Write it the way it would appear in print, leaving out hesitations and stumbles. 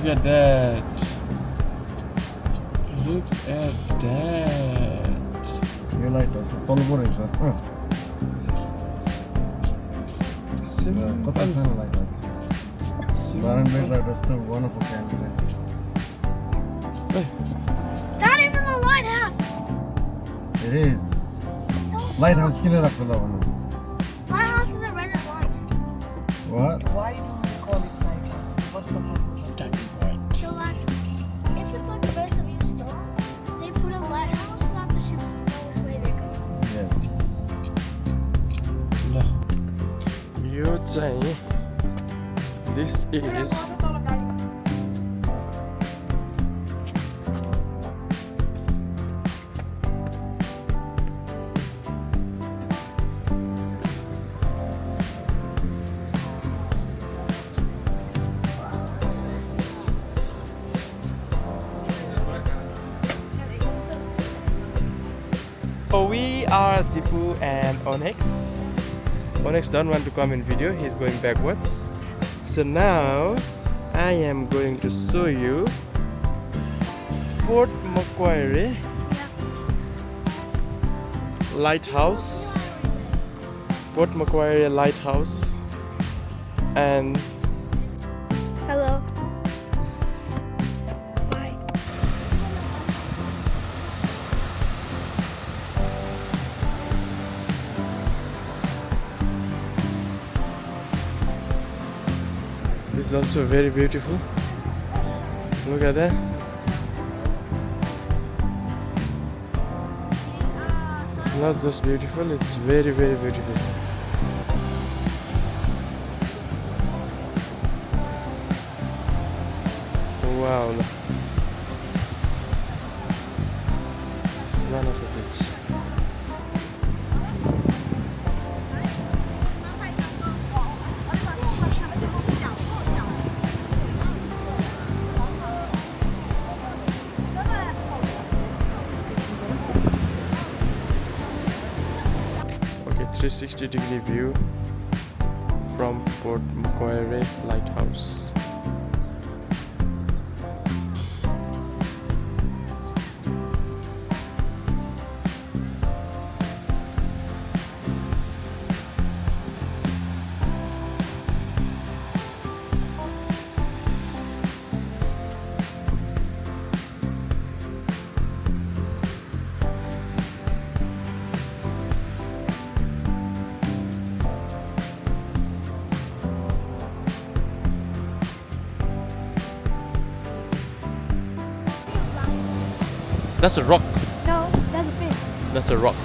at that. Look at that. You like that? So tall is that? Simple. Like that. That's the one of a kind. That isn't a lighthouse. It is. Lighthouse killer of the love. Lighthouse is a red and white. What? Why do you call it lighthouse? What's the purpose? So like, if it's like the best of your storm, they put a lighthouse so that the ships know which way they're going. Yeah. You say this is So we are Dipu and Onyx. Onyx don't want to come in video, he's going backwards. So now I am going to show you Port Macquarie Lighthouse. Port Macquarie Lighthouse. And Hello. Bye. this is also very beautiful. Look at that. It's not just beautiful, it's very, very beautiful. Wow. It's one of the beach. Okay, 360-degree view from Port Macquarie Lighthouse. That's a rock. No, that's a fish. That's a rock.